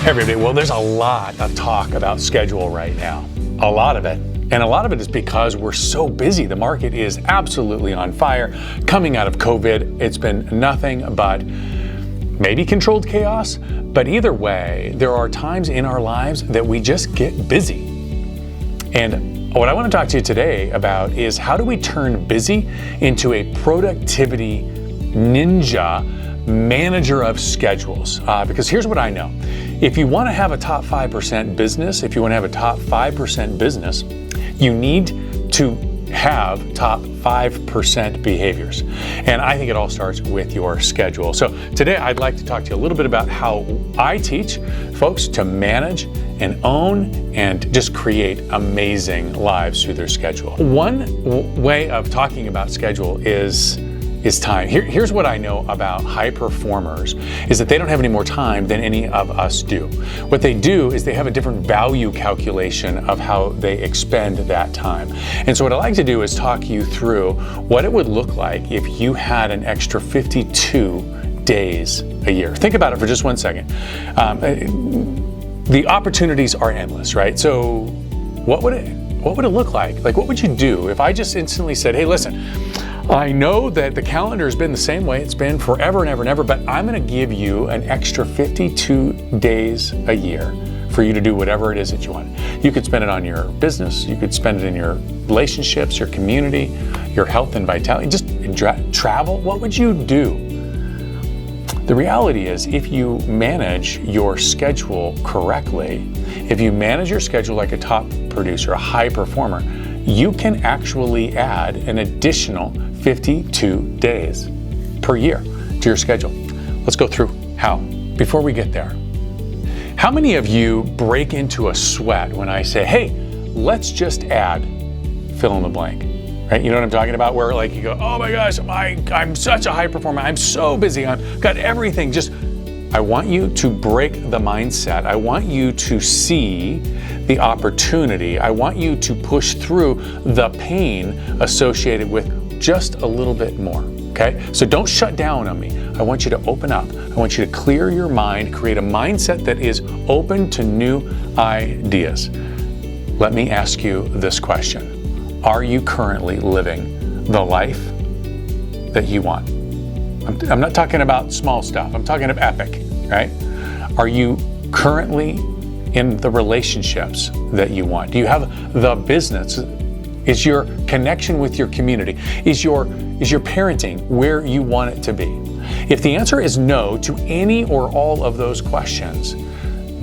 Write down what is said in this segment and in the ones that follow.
Hey everybody, well there's a lot of talk about schedule right now. A lot of it. And a lot of it is because we're so busy. The market is absolutely on fire. Coming out of COVID, it's been nothing but maybe controlled chaos. But either way, there are times in our lives that we just get busy. And what I want to talk to you today about is how do we turn busy into a productivity ninja manager of schedules? Because here's what I know. If you want to have a top 5% business, if you want to have a top 5% business, you need to have top 5% behaviors. And I think it all starts with your schedule. So today I'd like to talk to you a little bit about how I teach folks to manage and own and just create amazing lives through their schedule. One way of talking about schedule is time. Here's what I know about high performers is that they don't have any more time than any of us do. What they do is they have a different value calculation of how they expend that time. And so what I like to do is talk you through what it would look like if you had an extra 52 days a year. Think about it for just 1 second. The opportunities are endless, right? So what would it look like? Like, what would you do if I just instantly said, hey, listen, I know that the calendar has been the same way it's been forever and ever and ever, but I'm going to give you an extra 52 days a year for you to do whatever it is that you want. You could spend it on your business. You could spend it in your relationships, your community, your health and vitality. Just travel. What would you do? The reality is, if you manage your schedule correctly, if you manage your schedule like a top producer, a high performer, you can actually add an additional 52 days per year to your schedule. Let's go through how. Before we get there, how many of you break into a sweat when I say, hey, let's just add fill in the blank, right? You know what I'm talking about? Where like you go, oh my gosh, I'm such a high performer. I'm so busy. I've got everything. I want you to break the mindset. I want you to see the opportunity. I want you to push through the pain associated with just a little bit more, okay? So don't shut down on me. I want you to open up. I want you to clear your mind, create a mindset that is open to new ideas. Let me ask you this question. Are you currently living the life that you want? I'm not talking about small stuff. I'm talking about epic, right? Are you currently in the relationships that you want? Do you have the business? Is your connection with your community? Is your parenting where you want it to be? If the answer is no to any or all of those questions,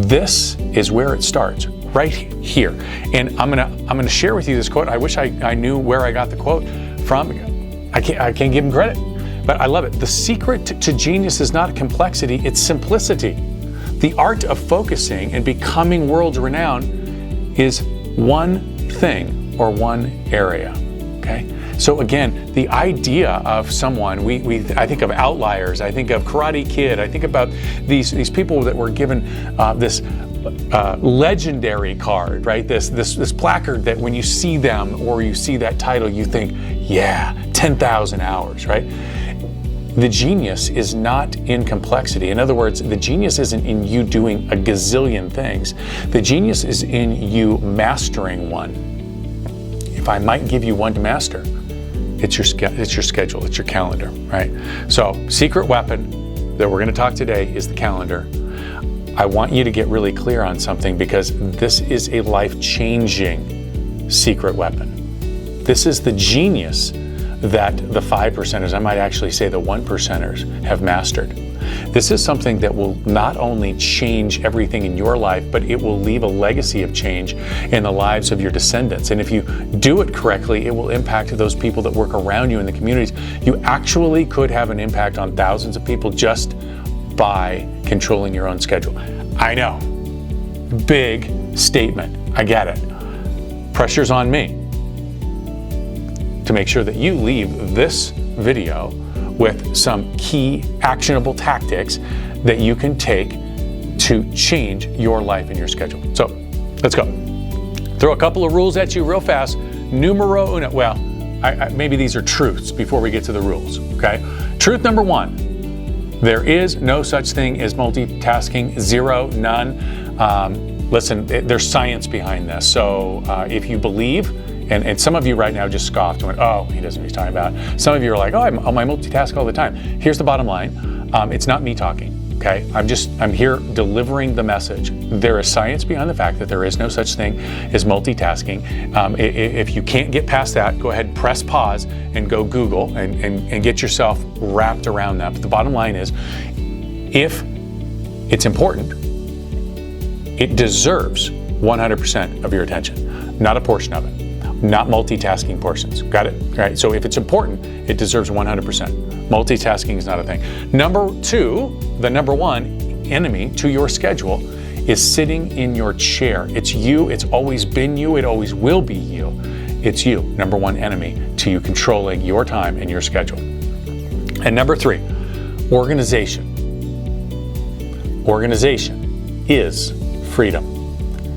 this is where it starts, right here. And I'm gonna share with you this quote. I wish I knew where I got the quote from. I can't give him credit, but I love it. The secret to genius is not complexity, it's simplicity. The art of focusing and becoming world renowned is one thing or one area, okay? So again, the idea of someone, I think of outliers, I think of Karate Kid, I think about these people that were given this legendary card, right? This placard that when you see them or you see that title, you think, yeah, 10,000 hours, right? The genius is not in complexity. In other words, the genius isn't in you doing a gazillion things. The genius is in you mastering one. If I might give you one to master, it's your schedule, it's your calendar, right? So, secret weapon that we're going to talk today is the calendar. I want you to get really clear on something because this is a life-changing secret weapon. This is the genius that the 5%ers, I might actually say the 1%ers, have mastered. This is something that will not only change everything in your life, but it will leave a legacy of change in the lives of your descendants. And if you do it correctly, it will impact those people that work around you in the communities. You actually could have an impact on thousands of people just by controlling your own schedule. I know, big statement, I get it. Pressure's on me to make sure that you leave this video with some key actionable tactics that you can take to change your life and your schedule. So let's go. Throw a couple of rules at you real fast. Numero uno. Well, maybe these are truths before we get to the rules, okay? Truth number one, There is no such thing as multitasking, zero, none. Listen, there's science behind this. So if you believe, and some of you right now just scoffed and went, oh, he doesn't know what he's talking about. Some of you are like, oh, I multitask all the time. Here's the bottom line. It's not me talking. Okay, I'm here delivering the message. There is science behind the fact that there is no such thing as multitasking. If you can't get past that, go ahead and press pause and go Google and get yourself wrapped around that. But the bottom line is, if it's important, it deserves 100% of your attention, not a portion of it, not multitasking portions. Got it? All right, so if it's important, it deserves 100%. Multitasking is not a thing. Number two, the number one enemy to your schedule is sitting in your chair. It's you. It's always been you. It always will be you. It's you. Number one enemy to you controlling your time and your schedule. And number three, organization. Organization is freedom.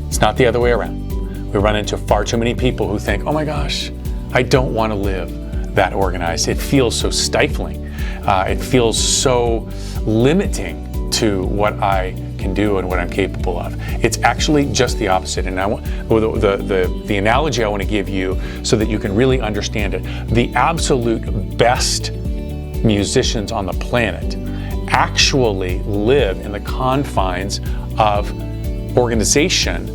It's not the other way around. We run into far too many people who think, oh my gosh, I don't want to live that organized. It feels so stifling. It feels so limiting to what I can do and what I'm capable of. It's actually just the opposite. And I want the analogy I want to give you so that you can really understand it. The absolute best musicians on the planet actually live in the confines of organization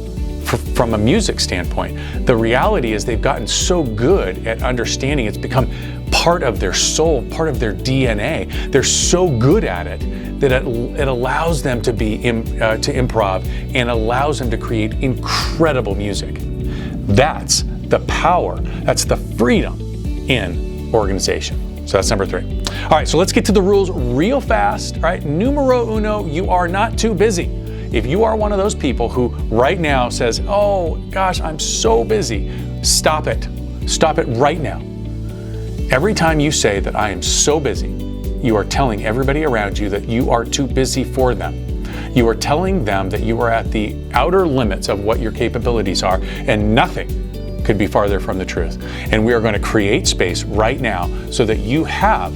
from a music standpoint. The reality is they've gotten so good at understanding, it's become part of their soul, part of their DNA. They're so good at it that it allows them to be to improv and allows them to create incredible music. That's the power, that's the freedom in organization. So that's number three. All right, so let's get to the rules real fast. All right, numero uno, you are not too busy. If you are one of those people who right now says, oh gosh, I'm so busy, stop it. Stop it right now. Every time you say that I am so busy, you are telling everybody around you that you are too busy for them. You are telling them that you are at the outer limits of what your capabilities are, and nothing could be farther from the truth. And we are going to create space right now so that you have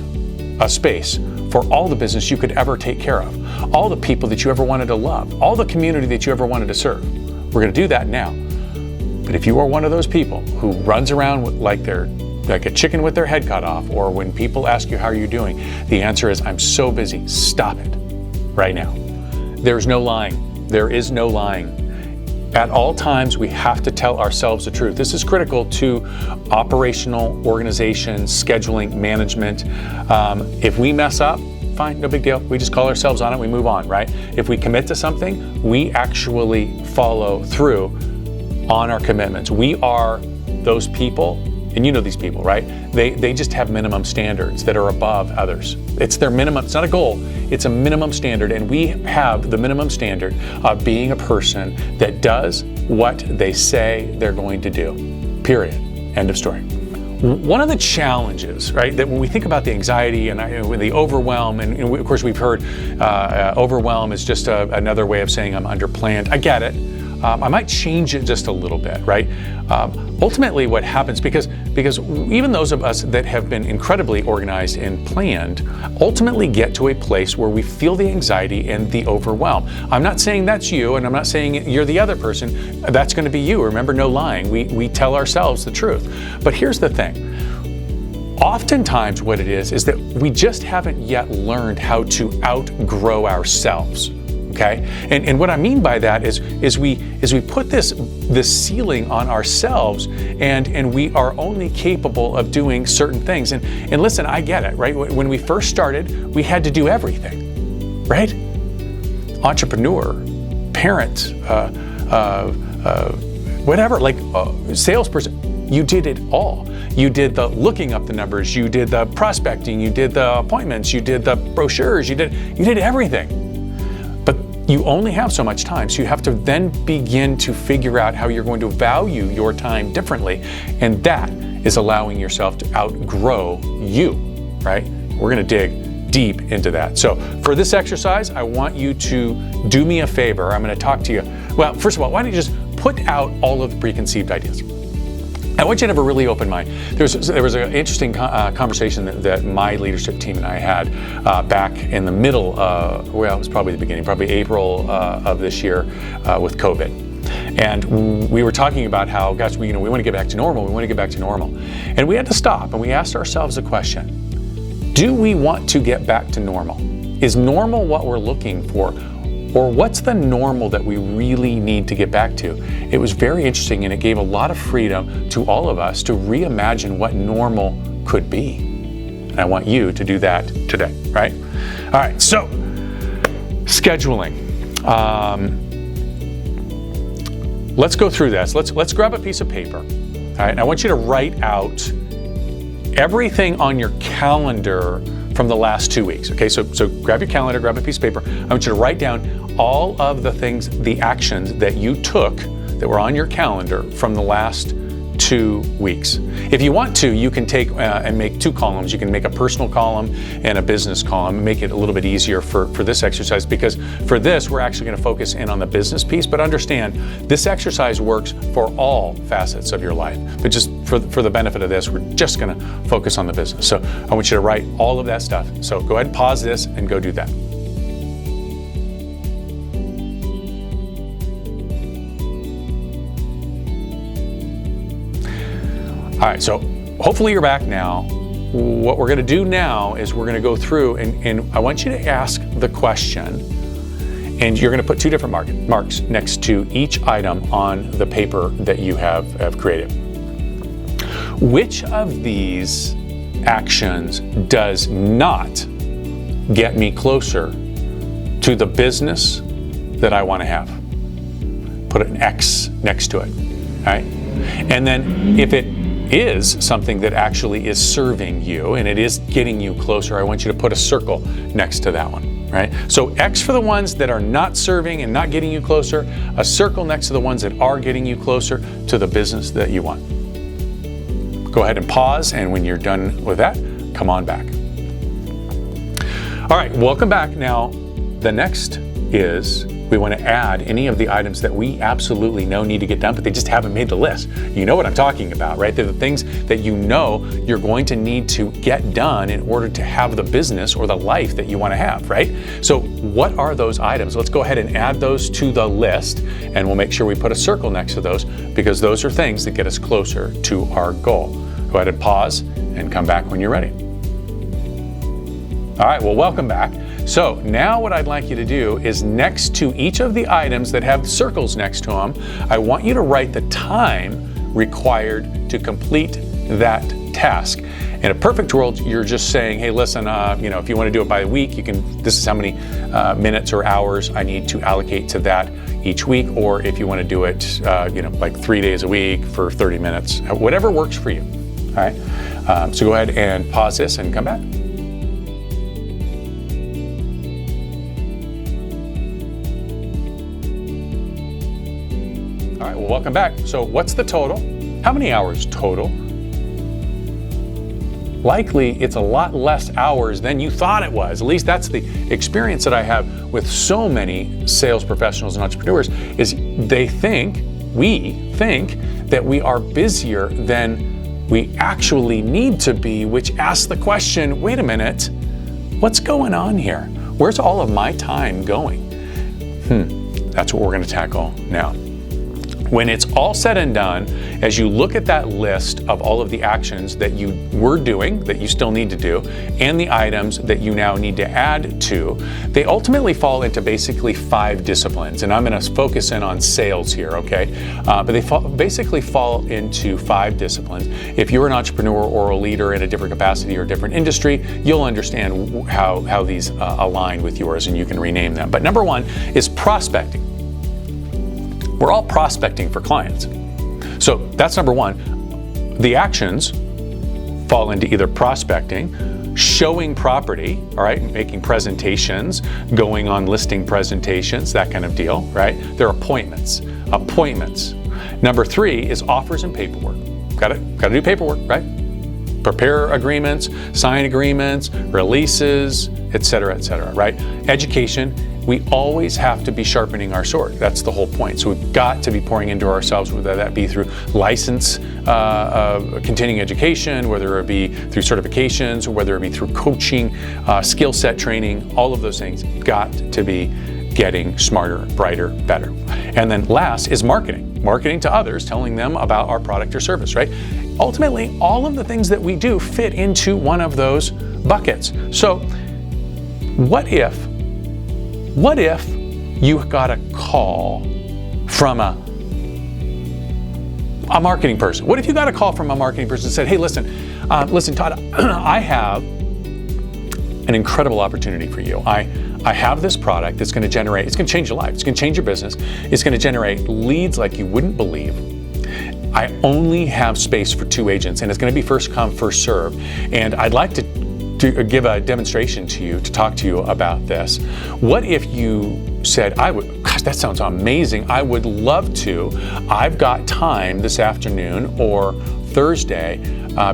a space for all the business you could ever take care of, all the people that you ever wanted to love, all the community that you ever wanted to serve. We're going to do that now. But if you are one of those people who runs around like a chicken with their head cut off, or when people ask you how are you doing, the answer is, I'm so busy. Stop it right now. There's no lying. There is no lying. At all times, we have to tell ourselves the truth. This is critical to operational organization, scheduling, management. If we mess up, fine, no big deal. We just call ourselves on it, we move on, right? If we commit to something, we actually follow through on our commitments. We are those people, and you know these people, right? They just have minimum standards that are above others. It's their minimum, it's not a goal, it's a minimum standard, and we have the minimum standard of being a person that does what they say they're going to do, period, end of story. One of the challenges, right, that when we think about the anxiety and the overwhelm, and of course we've heard overwhelm is just another way of saying I'm underplanned. I get it. I might change it just a little bit, right? Ultimately what happens, because even those of us that have been incredibly organized and planned ultimately get to a place where we feel the anxiety and the overwhelm. I'm not saying that's you, and I'm not saying you're the other person. That's going to be you. Remember, no lying. We tell ourselves the truth. But here's the thing. Oftentimes what it is that we just haven't yet learned how to outgrow ourselves. Okay, and what I mean by that is we put this ceiling on ourselves, and we are only capable of doing certain things. And listen, I get it, right? When we first started, we had to do everything, right? Entrepreneur, parent, whatever, like salesperson, you did it all. You did the looking up the numbers, you did the prospecting, you did the appointments, you did the brochures, you did everything. You only have so much time, so you have to then begin to figure out how you're going to value your time differently, and that is allowing yourself to outgrow you, right? We're going to dig deep into that. So for this exercise, I want you to do me a favor. I'm going to talk to you. Well, first of all, why don't you just put out all of the preconceived ideas? And I want you to have a really open mind. There was an interesting conversation that my leadership team and I had back in the middle, well, it was probably the beginning, probably April of this year with COVID. And we were talking about how, gosh, we want to get back to normal. We want to get back to normal. And we had to stop and we asked ourselves a question. Do we want to get back to normal? Is normal what we're looking for? Or what's the normal that we really need to get back to? It was very interesting and it gave a lot of freedom to all of us to reimagine what normal could be. And I want you to do that today, right? All right, so scheduling. Let's go through this. Let's grab a piece of paper. All right, I want you to write out everything on your calendar from the last 2 weeks. Okay, so grab your calendar, grab a piece of paper. I want you to write down all of the things, the actions that you took that were on your calendar from the last 2 weeks. If you want to, you can take and make 2 columns. You can make a personal column and a business column and make it a little bit easier for this exercise, because for this, we're actually going to focus in on the business piece, but understand this exercise works for all facets of your life. But just for the benefit of this, we're just going to focus on the business. So I want you to write all of that stuff. So go ahead and pause this and go do that. All right, so hopefully you're back now. What we're going to do now is we're going to go through and I want you to ask the question, and you're going to put 2 different marks next to each item on the paper that you have created. Which of these actions does not get me closer to the business that I want to have? Put an X next to it, all right? And then if it is something that actually is serving you and it is getting you closer, I want you to put a circle next to that one, right? So X for the ones that are not serving and not getting you closer, a circle next to the ones that are getting you closer to the business that you want. Go ahead and pause, and when you're done with that, come on back. All right, welcome back. Now, the next is we want to add any of the items that we absolutely know need to get done, but they just haven't made the list. You know what I'm talking about, right? They're the things that you know you're going to need to get done in order to have the business or the life that you want to have, right? So what are those items? Let's go ahead and add those to the list, and we'll make sure we put a circle next to those, because those are things that get us closer to our goal. Go ahead and pause and come back when you're ready. All right, well, welcome back. So now what I'd like you to do is next to each of the items that have circles next to them, I want you to write the time required to complete that task. In a perfect world, you're just saying, hey, listen, if you want to do it by a week, this is how many minutes or hours I need to allocate to that each week. Or if you want to do it, like 3 days a week for 30 minutes, whatever works for you. All right. So go ahead and pause this and come back. All right, well, welcome back. So what's the total? How many hours total? Likely it's a lot less hours than you thought it was. At least that's the experience that I have with so many sales professionals and entrepreneurs, is we think that we are busier than we actually need to be, which asks the question, wait a minute, what's going on here? Where's all of my time going? That's what we're going to tackle now. When it's all said and done, as you look at that list of all of the actions that you were doing, that you still need to do, and the items that you now need to add to, they ultimately fall into basically 5 disciplines. And I'm going to focus in on sales here, okay? But they basically fall into 5 disciplines. If you're an entrepreneur or a leader in a different capacity or a different industry, you'll understand how these align with yours, and you can rename them. But number 1 is prospecting. We're all prospecting for clients. So that's number 1. The actions fall into either prospecting, showing property, all right, making presentations, going on listing presentations, that kind of deal, right? They're appointments. Number 3 is offers and paperwork. Got to do paperwork, right? prepare agreements, sign agreements, releases, etc., right? Education, we always have to be sharpening our sword. That's the whole point. So we've got to be pouring into ourselves, whether that be through license, continuing education, whether it be through certifications, or whether it be through coaching, skill set training, all of those things got to be getting smarter, brighter, better. And then last is marketing. Marketing to others, telling them about our product or service, right? Ultimately, all of the things that we do fit into one of those buckets. So what if you got a call from a marketing person? What if you got a call from a marketing person and said, hey, listen, Todd, I have an incredible opportunity for you. I have this product that's going to generate, it's going to change your life, it's going to change your business, it's going to generate leads like you wouldn't believe. I only have space for 2 agents, and it's going to be first come, first serve. And I'd like to give a demonstration to you, to talk to you about this. What if you said, gosh, that sounds amazing, I would love to. I've got time this afternoon or Thursday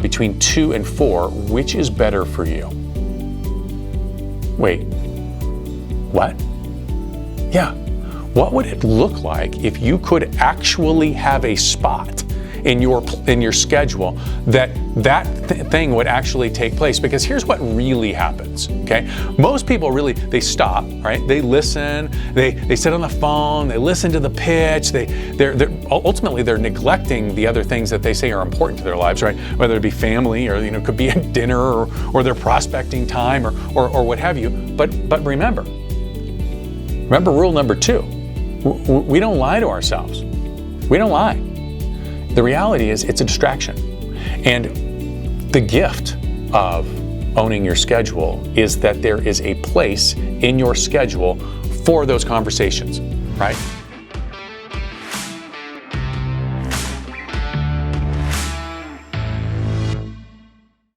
between 2 and 4. Which is better for you? Wait, what? Yeah. What would it look like if you could actually have a spot in your schedule that thing would actually take place? Because here's what really happens, okay? Most people really, they stop, right? They listen, they sit on the phone, they listen to the pitch, they're ultimately they're neglecting the other things that they say are important to their lives, right? Whether it be family, or could be a dinner, or their prospecting time, or what have you. But remember rule number 2. We don't lie to ourselves. We don't lie. The reality is it's a distraction. And the gift of owning your schedule is that there is a place in your schedule for those conversations, right?